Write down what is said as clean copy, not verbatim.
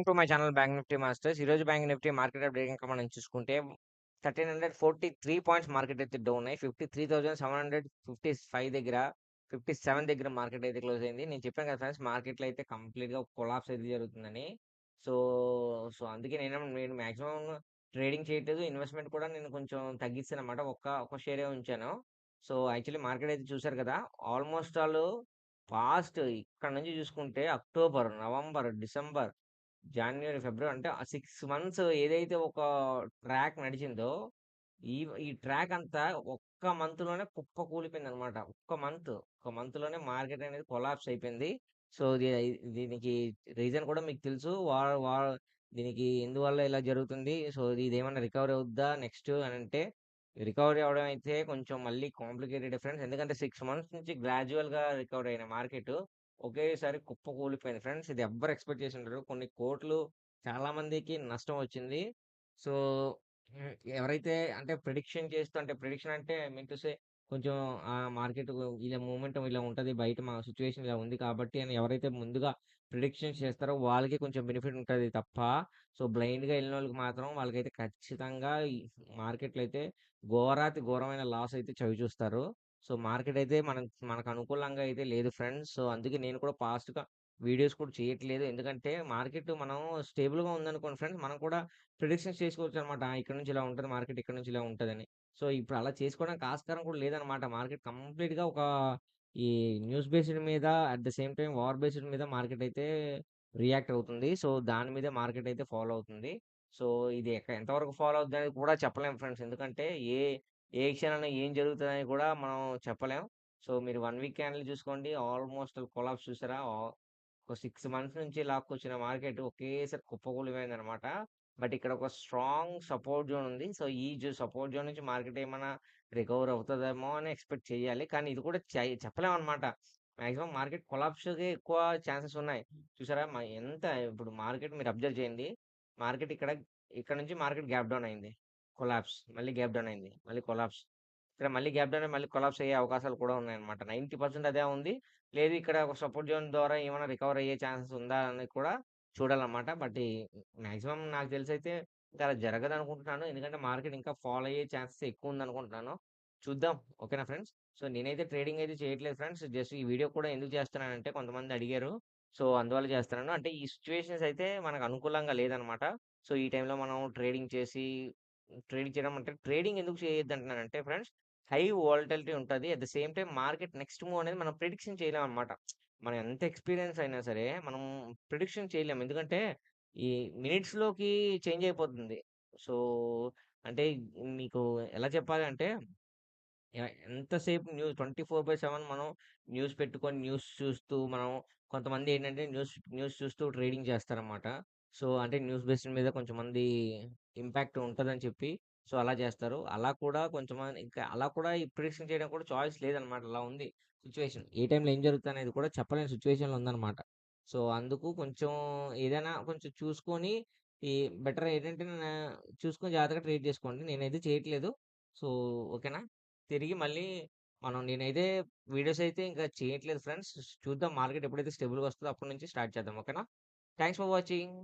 Welcome to my channel bank Nifty masters. ఈరోజు bank Nifty market update ఇంకా మనం చూసుకుంటే 1343 పాయింట్స్ మార్కెట్ అయితే డౌన్ అయ్యి 53,755 దగ్గర 57 దగ్గర మార్కెట్ అయితే క్లోజ్ అయింది. నేను చెప్పాను కదా ఫ్రెండ్స్, మార్కెట్లో అయితే కంప్లీట్గా కొలాప్స్ అయితే జరుగుతుందని. సో సో అందుకే నేను మాక్సిమం ట్రేడింగ్ చేయట్లేదు. ఇన్వెస్ట్మెంట్ కూడా నేను కొంచెం తగ్గిస్తాను అనమాట. ఒక్క షేరే ఉంచాను. సో యాక్చువల్లీ మార్కెట్ అయితే చూశారు కదా, ఆల్మోస్ట్ ఆల్ పాస్ట్ ఇక్కడ నుంచి చూసుకుంటే అక్టోబర్, నవంబర్, డిసెంబర్, జాన్యువరి, ఫిబ్రవరి అంటే ఆ 6 మంత్స్ ఏదైతే ఒక ట్రాక్ నడిచిందో, ఈ ఈ ట్రాక్ అంతా ఒక్క మంత్‌లోనే కుప్ప కూలిపోయిందనమాట. ఒక్క మంత్‌లోనే మార్కెట్ అనేది కొలాప్స్ అయిపోయింది. సో, దీనికి రీజన్ కూడా మీకు తెలుసు. వార్ వార్ దీనికి ఎందువల్ల ఇలా జరుగుతుంది? సో, ఇదేమన్నా రికవరీ అవుద్దా నెక్స్ట్ అనంటే, రికవరీ అవ్వడం అయితే కొంచెం మళ్ళీ కాంప్లికేటెడే ఫ్రెండ్స్. ఎందుకంటే 6 మంత్స్ నుంచి గ్రాడ్యుయల్‌గా రికవరీ అయిన మార్కెటు ఒకేసారి కుప్ప కూలిపోయింది ఫ్రెండ్స్. ఇది ఎవ్వరు ఎక్స్‌పెక్ట్ చేసుండరు. కొన్ని కోట్లు చాలా మందికి నష్టం వచ్చింది. సో, ఎవరైతే అంటే ప్రిడిక్షన్ అంటే ఐ మీన్ టు సే కొంచెం మార్కెట్ ఇలా మూవ్‌మెంటం ఇలా ఉంటది. బయట మా సిట్యుయేషన్ ఇలా ఉంది కాబట్టి అని ఎవరైతే ముందుగా ప్రిడిక్షన్స్ చేస్తారో వాళ్ళకి కొంచెం బెనిఫిట్ ఉంటది తప్ప, సో బ్లైండ్‌గా ఎళ్ళినోళ్ళకి మాత్రం వాళ్ళకైతే ఖచ్చితంగా ఈ మార్కెట్‌లో అయితే ఘోరాతి ఘోరమైన లాస్ అయితే చవిచూస్తారు. సో, మార్కెట్ అయితే మనకు అనుకూలంగా అయితే లేదు ఫ్రెండ్స్. సో, అందుకే నేను కూడా ఫాస్ట్‌గా వీడియోస్ కూడా చేయట్లేదు. ఎందుకంటే మార్కెట్ మనం స్టేబుల్‌గా ఉందనుకోండి ఫ్రెండ్స్, మనం కూడా ప్రిడిక్షన్స్ చేసుకోవచ్చనమాట. ఇక్కడ నుంచి ఇలా ఉంటది మార్కెట్, ఇక్కడ నుంచి ఇలా ఉంటదని. సో, ఇప్పుడు అలా చేసుకోవడానికి ఆస్కారం కూడా లేదనమాట. మార్కెట్ కంప్లీట్‌గా ఈ న్యూస్ బేస్డ్ మీద, at the same time war based మీద మార్కెట్ అయితే రియాక్ట్ అవుతుంది. సో, దాని మీదే మార్కెట్ అయితే ఫాలో అవుతుంది. సో, ఇది ఎంతవరకు ఫాలో అవుద్దనేది కూడా చెప్పలేం ఫ్రెండ్స్. ఎందుకంటే ఏ ఏ క్షణాన ఏం జరుగుతదని కూడా మనం చెప్పలేం. సో, మీరు 1 వీక్ క్యాండిల్ చూసుకోండి. ఆల్మోస్ట్ కొలాప్స్ చూసారా? ఒక 6 మంత్స్ నుంచి లాక్కొచ్చిన మార్కెట్ ఒకేసారి కుప్పకూలిపోయిందనమాట. బట్ ఇక్కడ ఒక స్ట్రాంగ్ సపోర్ట్ జోన్ ఉంది. సో, ఈ సపోర్ట్ జోన్ నుంచి మార్కెట్ ఏమన్నా రికవర్ అవుతదేమో అని ఎక్స్‌పెక్ట్ చేయాలి. కానీ ఇది కూడా చెప్పలేమనమాట. మాక్సిమం మార్కెట్ కొలాప్స్‌కే ఎక్కువ ఛాన్సెస్ ఉన్నాయి. చూసారా? ఎంత ఇప్పుడు మార్కెట్ మీరు అబ్జర్వ్ చేయండి. మార్కెట్ ఇక్కడ నుంచి మార్కెట్ గ్యాప్ డౌన్ అయింది. కొలాప్స్. మళ్ళీ గ్యాప్ డౌన్ అయింది. మళ్ళీ కొలాప్స్. ఇక్కడ మళ్ళీ గ్యాప్ డౌన్ అయ్యి మళ్ళీ కొలాప్స్ అయ్యే అవకాశాలు కూడా ఉన్నాయన్నమాట. 90% అదే ఉంది. లేదు ఇక్కడ ఒక సపోర్ట్ జోన్ ద్వారా ఏమైనా రికవర్ అయ్యే ఛాన్సెస్ ఉందా అని కూడా చూడాలన్నమాట. బట్ మాక్సిమం నాకు తెలిసైతే ఇంకా అలా జరగదనుకుంటున్నాను. ఎందుకంటే మార్కెట్ ఇంకా ఫాల్ అయ్యే ఛాన్సెస్ ఎక్కువుందనుకుంటున్నాను. చూద్దాం. ఓకేనా ఫ్రెండ్స్? సో, నేనైతే ట్రేడింగ్ అయితే చేయట్లేదు ఫ్రెండ్స్. జస్ట్ ఈ వీడియో కూడా ఎందుకు చేస్తున్నానంటే కొంతమంది అడిగారు. సో, అందువల్ల చేస్తున్నాను. అంటే ఈ సిట్యుయేషన్స్ అయితే మనకు అనుకూలంగా లేదనమాట. సో, ఈ టైంలో మనం ట్రేడింగ్ చేయడం అంటే ట్రేడింగ్ ఎందుకు చేయొద్దంటున్నానంటే ఫ్రెండ్స్, హై వోలటిలిటీ ఉంటది. At the same time market next move అనేది మనం ప్రిడిక్షన్ చేయలేమనమాట. మనం ఎంత ఎక్స్‌పీరియన్స్ అయినా సరే, మనం ప్రిడిక్షన్ చేయలేము. ఎందుకంటే, ఈ మినిట్స్‌లోకి చేంజ్ అయిపోతుంది. సో, అంటే మీకు ఎలా చెప్పాలి అంటే, ఎంతసేపు 24/7 మనం న్యూస్ పెట్టుకొని న్యూస్ చూస్తూ కొంతమంది ఏంటంటే న్యూస్ న్యూస్ చూస్తూ ట్రేడింగ్ చేస్తారనమాట. సో, అంటే న్యూస్ బేస్డ్ మీద కొంచెంమంది ఇంపాక్ట్ ఉంటదని చెప్పి సో, అలా చేస్తారు. అలా కూడా ఈ ప్రిడిక్షన్ చేయడం కూడా చాయిస్ లేదనమాట. అలా ఉంది సిట్యుయేషన్. ఏ టైంలో ఏం జరుగుతదనేది కూడా చెప్పలేని సిట్యుయేషన్‌లో ఉందనమాట. సో, అందుకు కొంచెం ఏదైనా కొంచెం చూసుకొని ఈ బెటర్ ఏంటంటే చూసుకొని జాగ్రత్తగా ట్రేడ్ చేసుకోండి. నేనైతే చేయట్లేదు. సో, ఓకేనా? తిరిగి మళ్ళీ నేనైతే వీడియోస్ అయితే ఇంకా చేయట్లేదు ఫ్రెండ్స్. చూద్దాం మార్కెట్ ఎప్పుడైతే స్టేబుల్‌గా వస్తదో అప్పటి నుంచి స్టార్ట్ చేద్దాం. ఓకేనా? Thanks for watching.